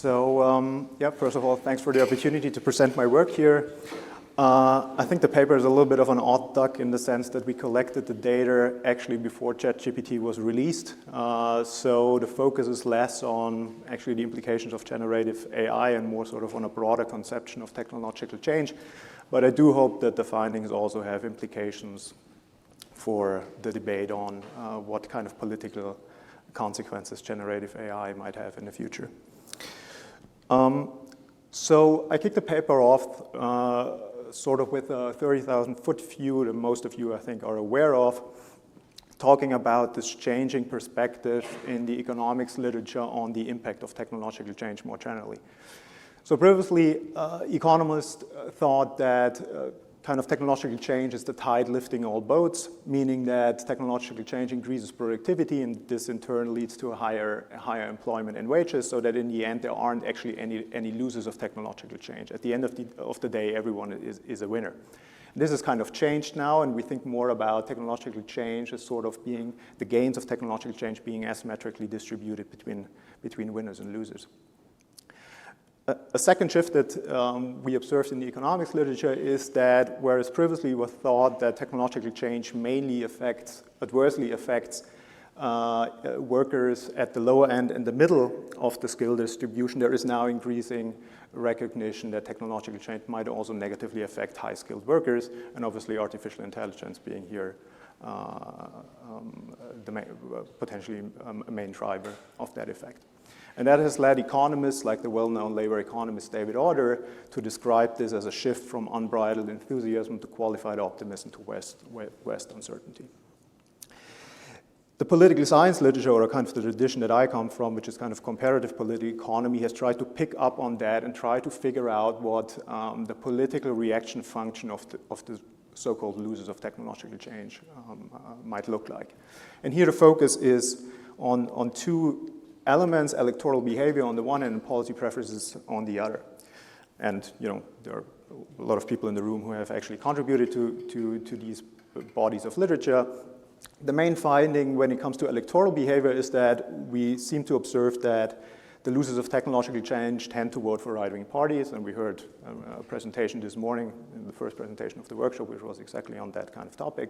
Yeah, first of all, thanks for the opportunity to present my work here. I think the paper is a little bit of an odd duck in the sense that we collected the data actually before ChatGPT was released. So the focus is less on actually the implications of generative AI and more sort of on a broader conception of technological change. But I do hope that the findings also have implications for the debate on what kind of political consequences generative AI might have in the future. So I kicked the paper off sort of with a 30,000-foot view that most of you, I think, are aware of, talking about this changing perspective in the economics literature on the impact of technological change more generally. So previously, economists thought that kind of technological change is the tide lifting all boats, meaning that technological change increases productivity, and this in turn leads to a higher employment and wages, so that in the end there aren't actually any losers of technological change. At the end of the day, everyone is a winner. This has kind of changed now, and we think more about technological change as sort of being the gains of technological change being asymmetrically distributed between winners and losers. A second shift that we observed in the economics literature is that whereas previously we thought that technological change mainly adversely affects workers at the lower end and the middle of the skill distribution, there is now increasing recognition that technological change might also negatively affect high-skilled workers, and obviously artificial intelligence being here potentially a main driver of that effect. And that has led economists, like the well-known labor economist David Autor, to describe this as a shift from unbridled enthusiasm to qualified optimism to West uncertainty. The political science literature, or kind of the tradition that I come from, which is kind of comparative political economy, has tried to pick up on that and try to figure out what the political reaction function of the so-called losers of technological change might look like. And here the focus is on two elements: electoral behavior on the one hand and policy preferences on the other. And there are a lot of people in the room who have actually contributed to these bodies of literature. The main finding when it comes to electoral behavior is that we seem to observe that the losers of technological change tend to vote for right-wing parties, and we heard a presentation this morning in the first presentation of the workshop, which was exactly on that kind of topic.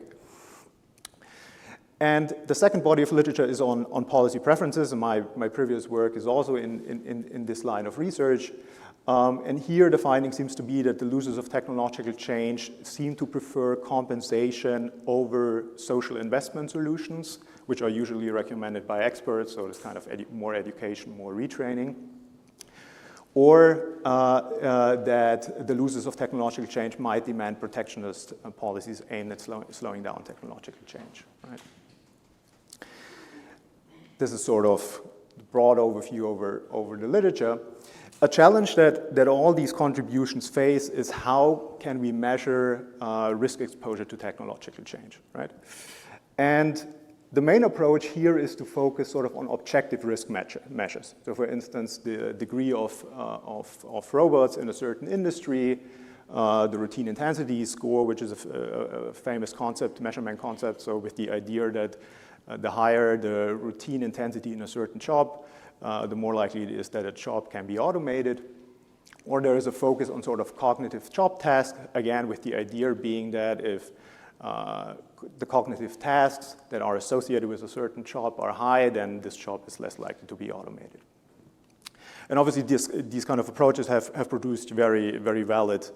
And the second body of literature is on policy preferences, and my previous work is also in this line of research. And here the finding seems to be that the losers of technological change seem to prefer compensation over social investment solutions, which are usually recommended by experts, so it's kind of more education, more retraining. Or that the losers of technological change might demand protectionist policies aimed at slowing down technological change, right? This is sort of the broad overview over the literature. A challenge that all these contributions face is how can we measure risk exposure to technological change, right? And the main approach here is to focus sort of on objective risk measures. So for instance, the degree of robots in a certain industry, the routine intensity score, which is a famous concept, measurement concept, so with the idea that the higher the routine intensity in a certain job, the more likely it is that a job can be automated. Or there is a focus on sort of cognitive job tasks, again with the idea being that if the cognitive tasks that are associated with a certain job are high, then this job is less likely to be automated. And obviously these kind of approaches have produced very, very valid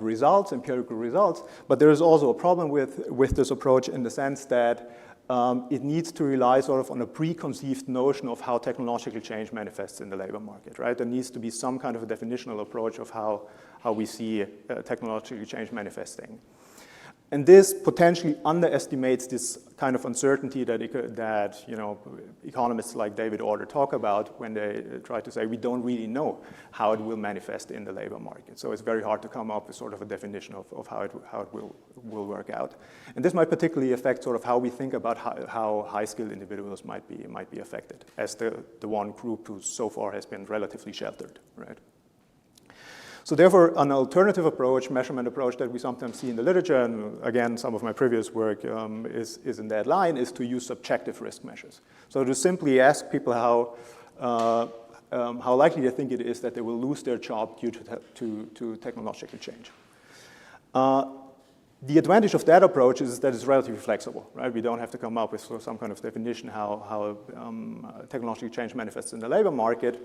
results, empirical results, but there is also a problem with this approach in the sense that it needs to rely sort of on a preconceived notion of how technological change manifests in the labor market, right? There needs to be some kind of a definitional approach of how we see technological change manifesting. And this potentially underestimates this kind of uncertainty that economists like David Autor talk about when they try to say we don't really know how it will manifest in the labor market. So it's very hard to come up with sort of a definition of how it will work out. And this might particularly affect sort of how we think about how high-skilled individuals might be affected as the one group who so far has been relatively sheltered, right? So therefore, an alternative approach, measurement approach that we sometimes see in the literature, and again, some of my previous work is in that line, is to use subjective risk measures. So to simply ask people how how likely they think it is that they will lose their job due to technological change. The advantage of that approach is that it's relatively flexible, right? We don't have to come up with sort of some kind of definition how technological change manifests in the labor market.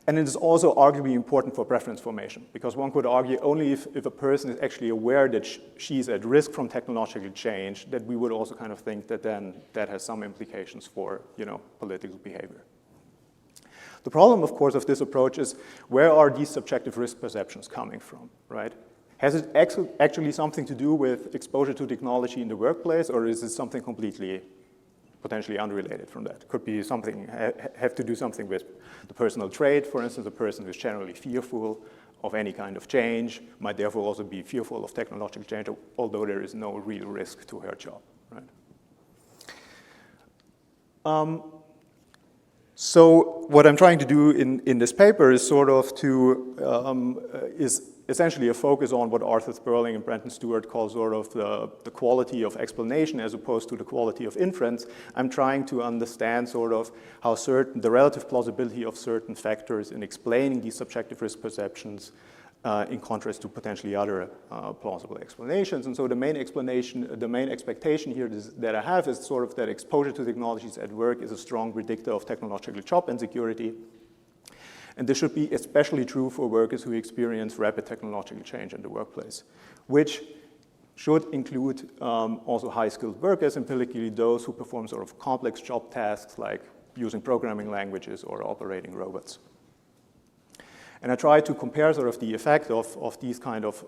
And it is also arguably important for preference formation, because one could argue only if a person is actually aware that she's at risk from technological change, that we would also kind of think that then that has some implications for, political behavior. The problem, of course, of this approach is where are these subjective risk perceptions coming from, right? Has it actually something to do with exposure to technology in the workplace, or is it something completely potentially unrelated from that? Could be something, have to do something with the personal trait. For instance, a person who's generally fearful of any kind of change might therefore also be fearful of technological change, although there is no real risk to her job, right? So what I'm trying to do in this paper is sort of is essentially a focus on what Arthur Sperling and Brenton Stewart call sort of the quality of explanation as opposed to the quality of inference. I'm trying to understand sort of how the relative plausibility of certain factors in explaining these subjective risk perceptions in contrast to potentially other plausible explanations. And so the main expectation here that I have is sort of that exposure to technologies at work is a strong predictor of technological job insecurity. And this should be especially true for workers who experience rapid technological change in the workplace, which should include also high-skilled workers, and particularly those who perform sort of complex job tasks like using programming languages or operating robots. And I try to compare sort of the effect of these kind of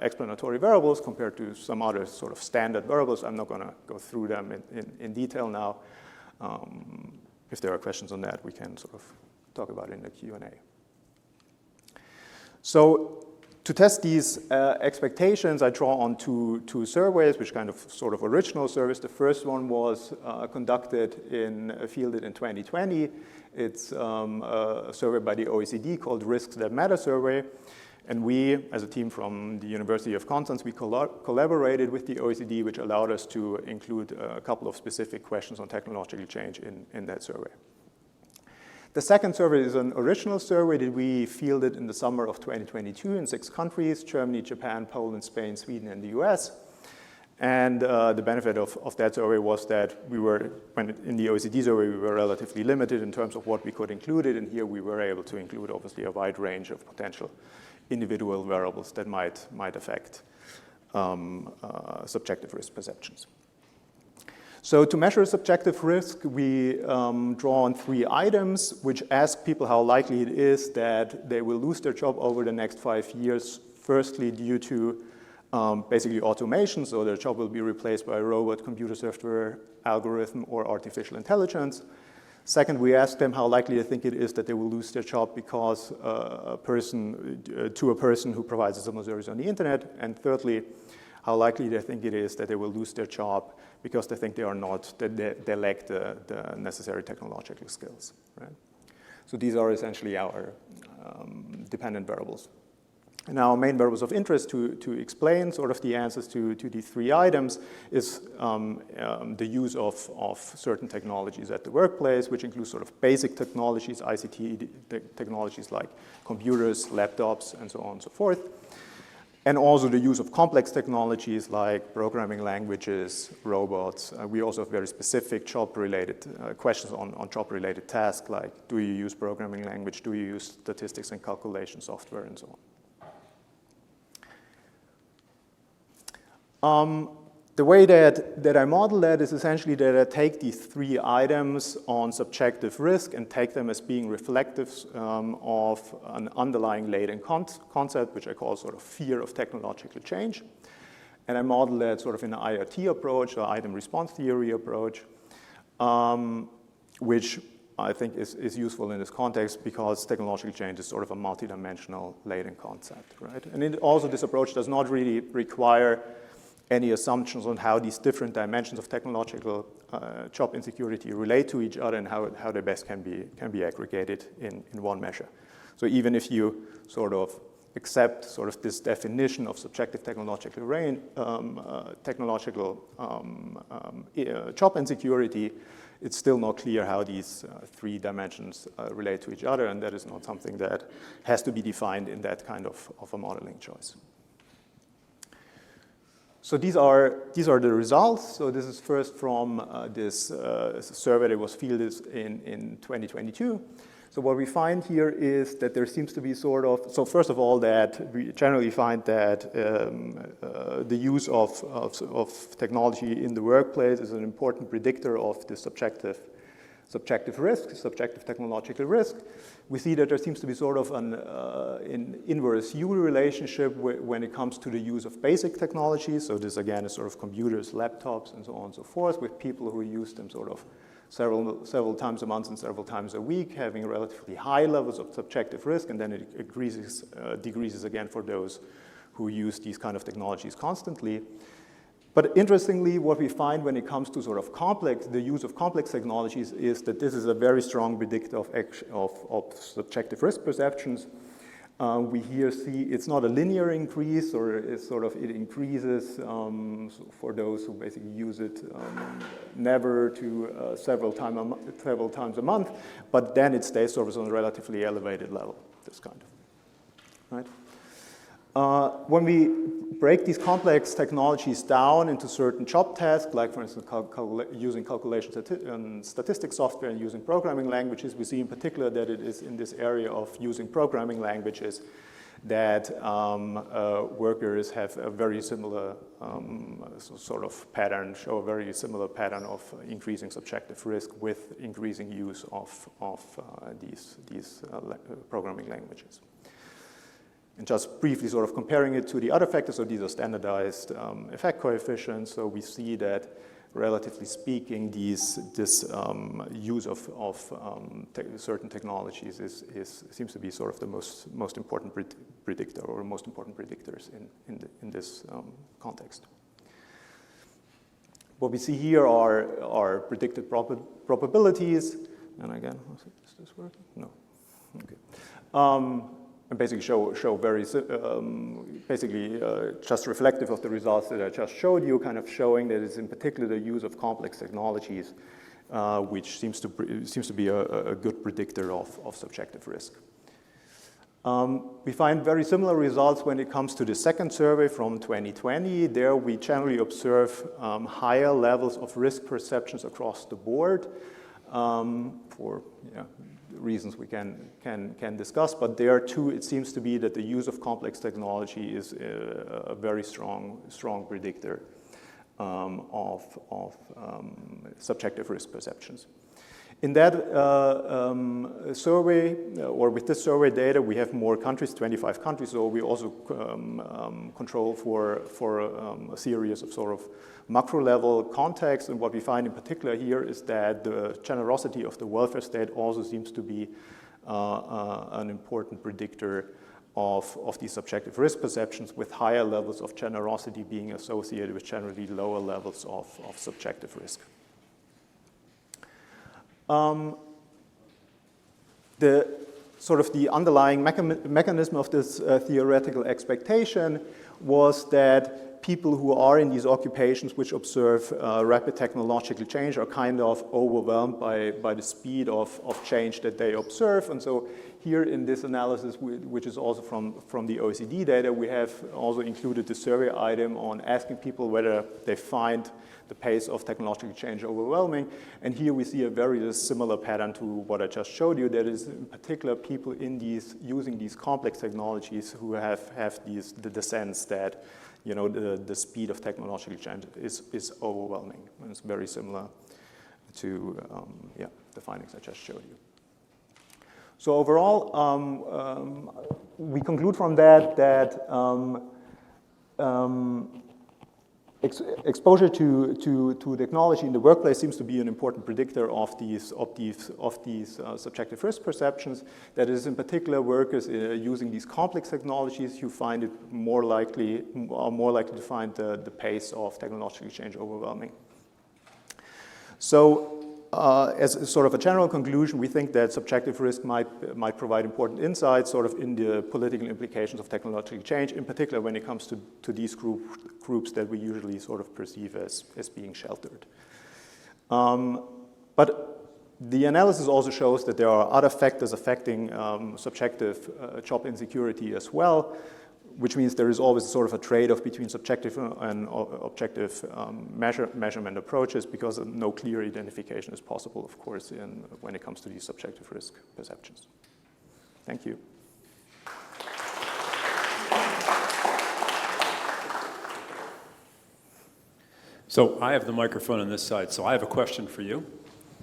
explanatory variables compared to some other sort of standard variables. I'm not going to go through them in detail now. If there are questions on that, we can sort of talk about it in the Q&A. So to test these expectations, I draw on two surveys, which kind of sort of original surveys. The first one was fielded in 2020. It's a survey by the OECD called Risks That Matter Survey. And we, as a team from the University of Konstanz, we collaborated with the OECD, which allowed us to include a couple of specific questions on technological change in that survey. The second survey is an original survey that we fielded in the summer of 2022 in 6 countries: Germany, Japan, Poland, Spain, Sweden, and the US. And the benefit of that survey was that in the OECD survey, we were relatively limited in terms of what we could include it, and here we were able to include obviously a wide range of potential individual variables that might affect subjective risk perceptions. So to measure subjective risk, we draw on 3 items, which ask people how likely it is that they will lose their job over the next 5 years, firstly due to basically automation, so their job will be replaced by a robot, computer software, algorithm, or artificial intelligence. Second, we ask them how likely they think it is that they will lose their job because a person who provides a similar service on the internet. And thirdly, how likely they think it is that they will lose their job because they think they lack the necessary technological skills, right? So these are essentially our dependent variables. And our main variables of interest to explain sort of the answers to these 3 items is the use of certain technologies at the workplace, which includes sort of basic technologies, ICT technologies like computers, laptops, and so on and so forth. And also the use of complex technologies like programming languages, robots. We also have very specific job-related questions on job-related tasks, like do you use programming language, do you use statistics and calculation software, and so on. The way that I model that is essentially that I take these 3 items on subjective risk and take them as being reflective of an underlying latent concept, which I call sort of fear of technological change. And I model that sort of in an IRT approach, or item response theory approach, which I think is useful in this context because technological change is sort of a multidimensional latent concept, right? And this approach does not really require any assumptions on how these different dimensions of technological job insecurity relate to each other and how they best can be aggregated in one measure. So even if you sort of accept sort of this definition of subjective technological job insecurity, it's still not clear how these three dimensions relate to each other, and that is not something that has to be defined in that kind of a modeling choice. So these are the results. So this is first from this survey that was fielded in 2022. So what we find here is that there seems to be sort of, so first of all, that we generally find that the use of technology in the workplace is an important predictor of the subjective risk, subjective technological risk. We see that there seems to be sort of an inverse U relationship when it comes to the use of basic technologies. So this again is sort of computers, laptops, and so on and so forth, with people who use them sort of several times a month and several times a week, having relatively high levels of subjective risk, and then it decreases again for those who use these kind of technologies constantly. But interestingly, what we find when it comes to sort of the use of complex technologies is that this is a very strong predictor of subjective risk perceptions. We here see it's not a linear increase, or it's sort of it increases for those who basically use it never to several times a month, but then it stays sort of on a relatively elevated level, this kind of, right? When we break these complex technologies down into certain job tasks, like for instance using calculation and statistics software and using programming languages, we see in particular that it is in this area of using programming languages that workers have a very similar sort of pattern, show a very similar pattern of increasing subjective risk with increasing use of these programming languages. And just briefly sort of comparing it to the other factors, so these are standardized effect coefficients. So we see that, relatively speaking, this use of certain technologies seems to be sort of the most important predictor, or most important predictors in this context. What we see here are predicted probabilities, and again, is this working? No. Okay. And basically show very just reflective of the results that I just showed you, kind of showing that it's in particular the use of complex technologies which seems to be a good predictor of subjective risk. We find very similar results when it comes to the second survey from 2020. There we generally observe higher levels of risk perceptions across the board for reasons we can discuss, but there too it seems to be that the use of complex technology is a very strong predictor of subjective risk perceptions. In that survey, or with this survey data, we have more countries, 25 countries, so we also control for a series of sort of macro level contexts, and what we find in particular here is that the generosity of the welfare state also seems to be an important predictor of these subjective risk perceptions, with higher levels of generosity being associated with generally lower levels of subjective risk. The underlying mechanism of this theoretical expectation was that people who are in these occupations which observe rapid technological change are kind of overwhelmed by the speed of change that they observe. And so here in this analysis, which is also from the OECD data, we have also included the survey item on asking people whether they find the pace of technological change overwhelming. And here we see a very similar pattern to what I just showed you. That is, in particular, people in using these complex technologies who have the sense that the speed of technological change is overwhelming. And it's very similar to the findings I just showed you. So overall, we conclude from that exposure to technology in the workplace seems to be an important predictor of these subjective risk perceptions. That is, in particular, workers using these complex technologies who find it are more likely to find the pace of technological change overwhelming. So, as sort of a general conclusion, we think that subjective risk might provide important insights sort of in the political implications of technological change, in particular when it comes to these groups that we usually sort of perceive as being sheltered. But the analysis also shows that there are other factors affecting subjective job insecurity as well, which means there is always sort of a trade-off between subjective and objective measurement approaches, because no clear identification is possible, of course, when it comes to these subjective risk perceptions. Thank you. So I have the microphone on this side, so I have a question for you.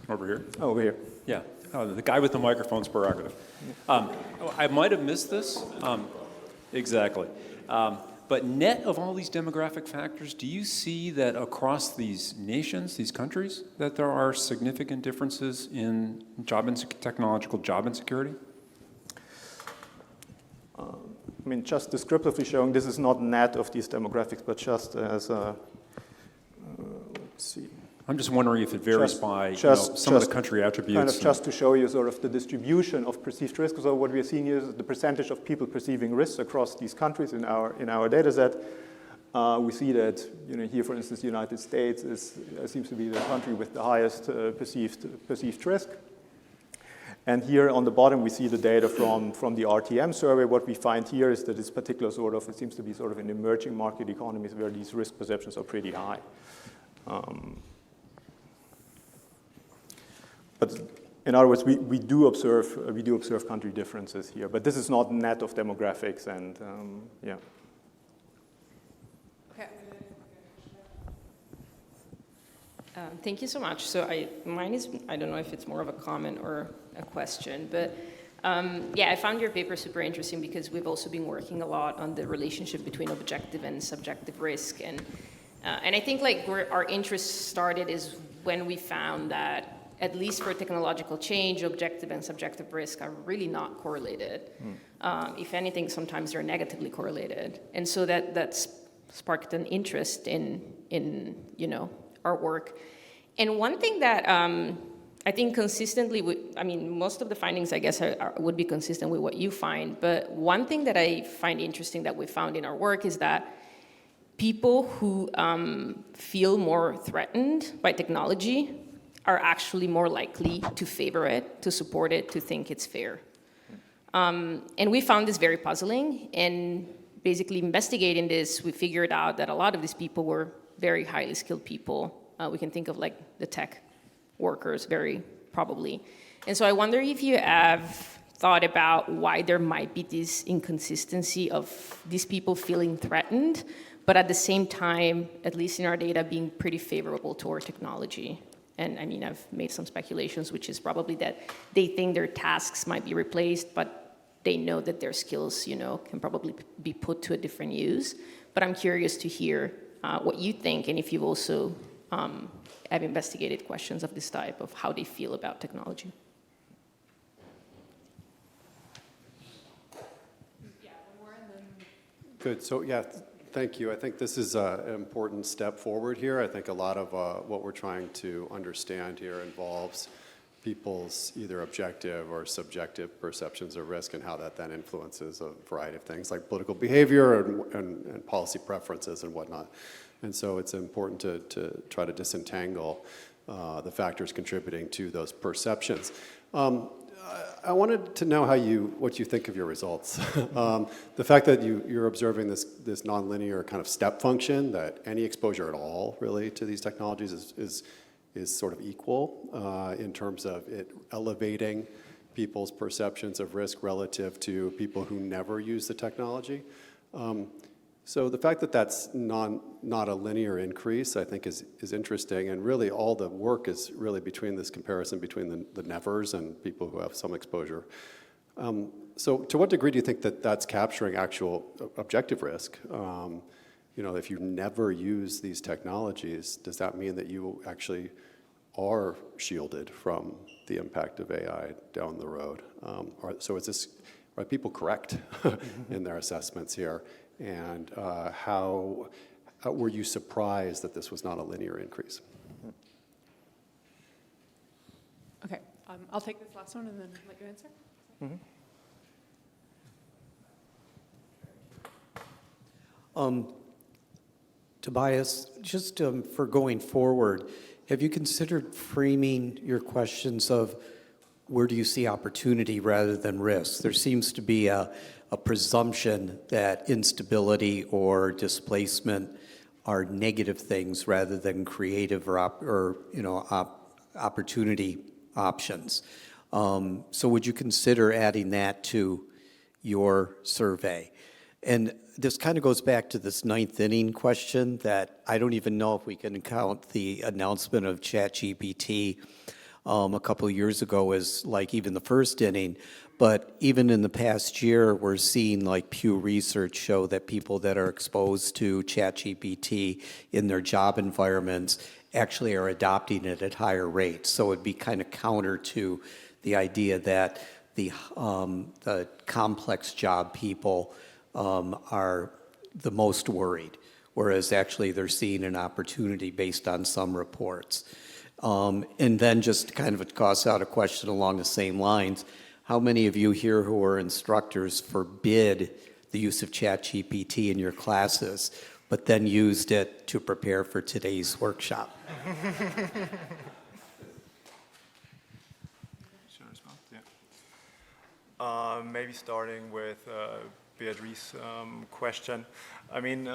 Over here. Oh, over here. Yeah, the guy with the microphone's prerogative. I might have missed this. Exactly. But net of all these demographic factors, do you see that across these nations, these countries, that there are significant differences in technological job insecurity? I mean, just descriptively showing this is not net of these demographics, but just as a, let's see. I'm just wondering if it varies by some of the country attributes. Kind of just to show you sort of the distribution of perceived risk. So what we're seeing here is the percentage of people perceiving risks across these countries in our data set. We see that, here, for instance, the United States seems to be the country with the highest perceived risk. And here on the bottom, we see the data from the RTM survey. What we find here is that this particular it seems to be sort of in emerging market economies where these risk perceptions are pretty high. But in other words, we do observe country differences here, but this is not net of demographics, and yeah. Okay. Thank you so much. So mine is, I don't know if it's more of a comment or a question, but yeah, I found your paper super interesting because we've also been working a lot on the relationship between objective and subjective risk, and I think like where our interest started is when we found that, at least for technological change, objective and subjective risk are really not correlated. If anything, sometimes they're negatively correlated. And so that sparked an interest in our work. And one thing that I think consistently, most of the findings, I guess, would be consistent with what you find. But one thing that I find interesting that we found in our work is that people who feel more threatened by technology are actually more likely to favor it, to support it, to think it's fair. And we found this very puzzling, and basically investigating this, we figured out that a lot of these people were very highly skilled people. We can think of like the tech workers, very probably. And so I wonder if you have thought about why there might be this inconsistency of these people feeling threatened, but at the same time, at least in our data, being pretty favorable toward technology. And I mean, I've made some speculations, which is probably that they think their tasks might be replaced, but they know that their skills, can probably be put to a different use. But I'm curious to hear what you think, and if you've also have investigated questions of this type, of how they feel about technology. Yeah, one more and then... Good, so yeah. Thank you. I think this is an important step forward here. I think a lot of what we're trying to understand here involves people's either objective or subjective perceptions of risk, and how that then influences a variety of things like political behavior and policy preferences and whatnot. And so it's important to try to disentangle the factors contributing to those perceptions. I wanted to know what you think of your results. The fact that you're observing this nonlinear kind of step function, that any exposure at all really to these technologies is sort of equal in terms of it elevating people's perceptions of risk relative to people who never use the technology. So the fact that that's not a linear increase, I think, is interesting, and really all the work is really between this comparison between the nevers and people who have some exposure. So to what degree do you think that that's capturing actual objective risk? If you never use these technologies, does that mean that you actually are shielded from the impact of AI down the road? Are people correct in their assessments here? And how were you surprised that this was not a linear increase? Okay, I'll take this last one and then let you answer. Tobias, just for going forward, Have you considered framing your questions of where do you see opportunity rather than risk? There seems to be a presumption that instability or displacement are negative things rather than creative or opportunity options. So would you consider adding that to your survey? And this kind of goes back to this ninth inning question that I don't even know if we can count the announcement of ChatGPT a couple of years ago as like even the first inning. But even in the past year, we're seeing like Pew Research show that people that are exposed to ChatGPT in their job environments actually are adopting it at higher rates. So it'd be kind of counter to the idea that the complex job people are the most worried, whereas actually they're seeing an opportunity based on some reports. And then just kind of toss out a question along the same lines. How many of you here who are instructors forbid the use of ChatGPT in your classes, but then used it to prepare for today's workshop? Maybe starting with Beatrice's question. I mean,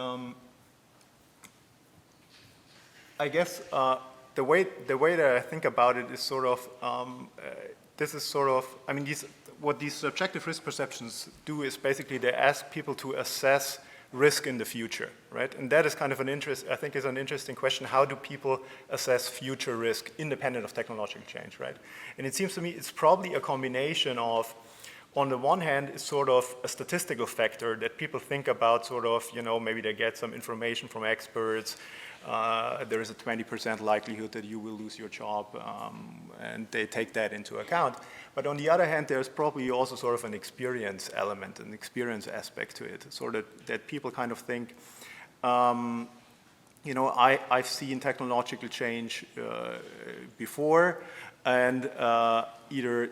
I guess the way that I think about it is sort of what these subjective risk perceptions do is basically they ask people to assess risk in the future, right? And that is kind of an interesting question. How do people assess future risk independent of technological change, right? And it seems to me it's probably a combination of, on the one hand, is sort of a statistical factor that people think about sort of, maybe they get some information from experts. There is a 20% likelihood that you will lose your job, and they take that into account. But on the other hand, there's probably also sort of an experience element, an experience aspect to it, sort of that people kind of think, I've seen technological change before, and either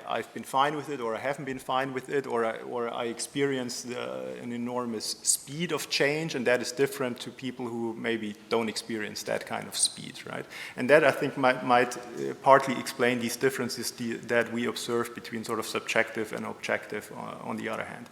I've been fine with it, or I haven't been fine with it, or I experienced an enormous speed of change, and that is different to people who maybe don't experience that kind of speed, right? And that I think might partly explain these differences that we observe between sort of subjective and objective on the other hand.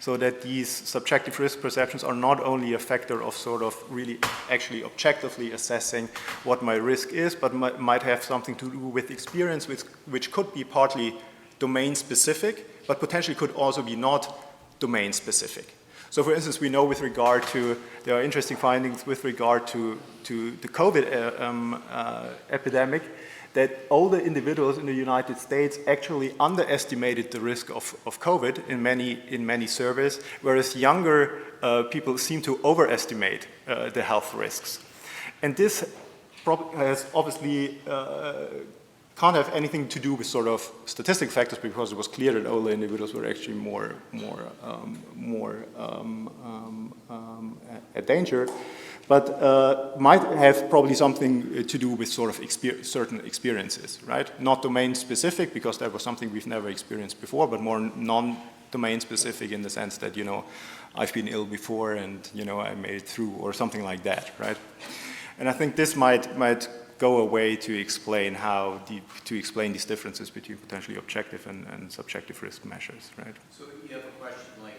So that these subjective risk perceptions are not only a factor of sort of really actually objectively assessing what my risk is, but might have something to do with experience, which could be partly domain specific, but potentially could also be not domain specific. So for instance, we know with regard to, there are interesting findings with regard to the COVID epidemic, that older individuals in the United States actually underestimated the risk of COVID in many surveys, whereas younger people seem to overestimate the health risks. And this has obviously can't have anything to do with sort of statistical factors, because it was clear that older individuals were actually more at danger. But might have probably something to do with sort of certain experiences, right? Not domain specific, because that was something we've never experienced before, but more non-domain specific in the sense that, I've been ill before and, I made it through, or something like that, right? And I think this might go away to explain these differences between potentially objective and subjective risk measures, right? So you have a question like,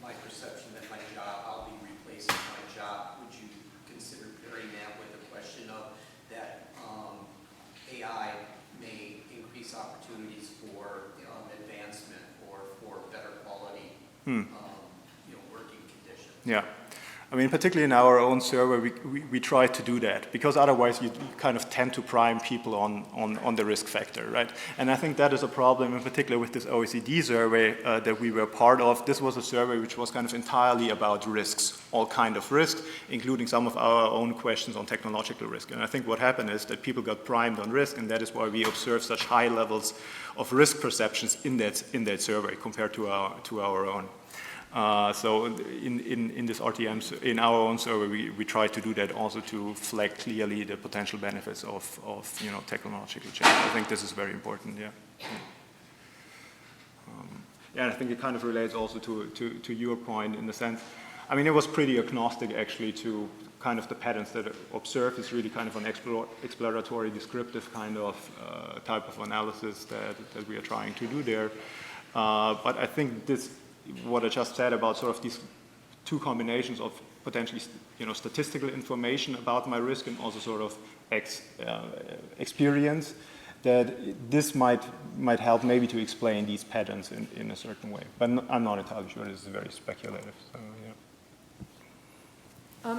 my perception that my job, I'll be replacing my job. Would you consider pairing that with the question of that AI may increase opportunities for advancement or for better quality, working conditions? Yeah. I mean, particularly in our own survey, we try to do that, because otherwise you kind of tend to prime people on the risk factor, right? And I think that is a problem in particular with this OECD survey that we were part of. This was a survey which was kind of entirely about risks, all kind of risks, including some of our own questions on technological risk. And I think what happened is that people got primed on risk, and that is why we observed such high levels of risk perceptions in that survey compared to our own. So in this RTM, in our own survey, we try to do that also to flag clearly the potential benefits of technological change. I think this is very important. Yeah. Yeah, and I think it kind of relates also to your point in the sense. I mean, it was pretty agnostic actually to kind of the patterns that are observed is really kind of an exploratory, descriptive kind of type of analysis that we are trying to do there. But I think what I just said about sort of these two combinations of potentially, statistical information about my risk and also sort of experience, that this might help maybe to explain these patterns in a certain way. But I'm not entirely sure. This is very speculative. So, yeah.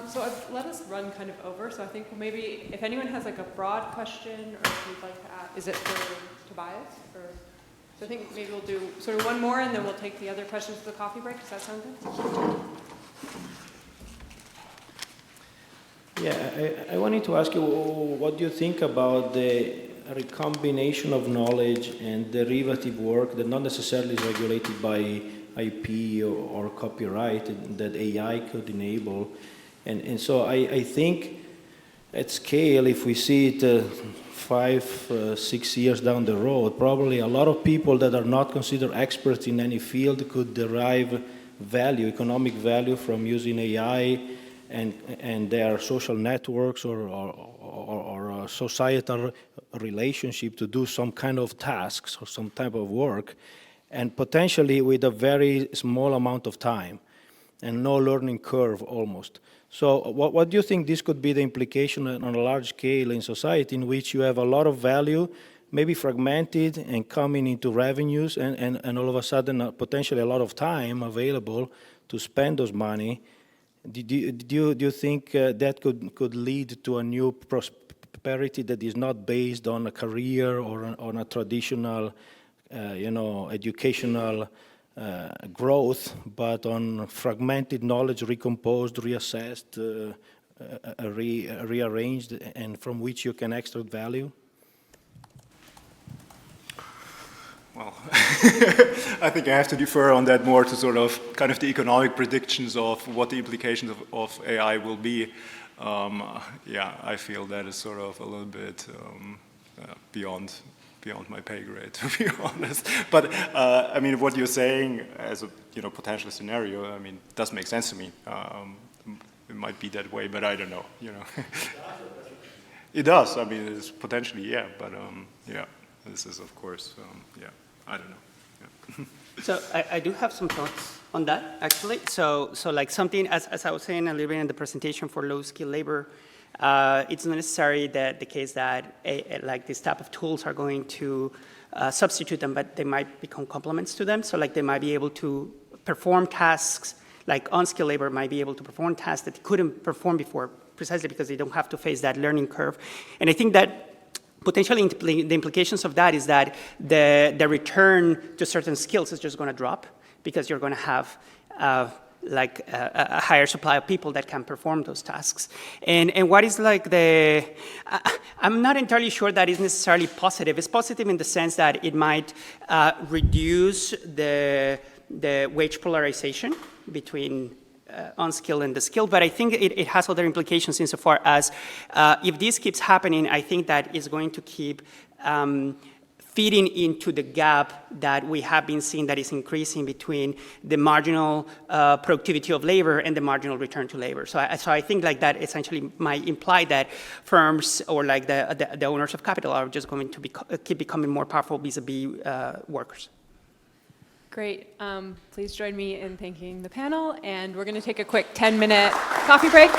So I've let us run kind of over. So I think maybe if anyone has like a broad question or if you'd like to ask, is it for Tobias? Or, so I think maybe we'll do sort of one more and then we'll take the other questions to the coffee break. Does that sound good? Yeah, I wanted to ask you, what do you think about the recombination of knowledge and derivative work that not necessarily is regulated by IP or copyright that AI could enable? And so I think at scale, if we see it 5, 6 years down the road, probably a lot of people that are not considered experts in any field could derive value, economic value from using AI and their social networks or societal relationship to do some kind of tasks or some type of work, and potentially with a very small amount of time and no learning curve almost. So what do you think this could be the implication on a large scale in society in which you have a lot of value, maybe fragmented and coming into revenues and all of a sudden potentially a lot of time available to spend those money? Do you think that could lead to a new prosperity that is not based on a career or on a traditional, educational growth, but on fragmented knowledge, recomposed, reassessed, rearranged, and from which you can extract value? Well, I think I have to defer on that more to sort of kind of the economic predictions of what the implications of AI will be. Yeah, I feel that is sort of a little bit beyond my pay grade, to be honest. But I mean, what you're saying as a potential scenario, I mean, does make sense to me. It might be that way, but I don't know. It does. I mean, it's potentially, yeah. But yeah, this is of course, yeah. I don't know. Yeah. So I do have some thoughts on that, actually. So like something, as I was saying a little bit in the presentation for low-skilled labor, it's not necessarily the case that like this type of tools are going to substitute them, but they might become complements to them. So like they might be able to perform tasks, like unskilled labor might be able to perform tasks that they couldn't perform before, precisely because they don't have to face that learning curve. And I think that potentially the implications of that is that the return to certain skills is just going to drop because you're going to have like a higher supply of people that can perform those tasks. And what is like I'm not entirely sure that is necessarily positive. It's positive in the sense that it might reduce the wage polarization between unskilled and the skilled, but I think it has other implications insofar as if this keeps happening, I think that is going to keep feeding into the gap that we have been seeing that is increasing between the marginal productivity of labor and the marginal return to labor. So I think like that essentially might imply that firms or like the owners of capital are just going to keep becoming more powerful vis-a-vis workers. Great. Please join me in thanking the panel, and we're going to take a quick 10-minute coffee break.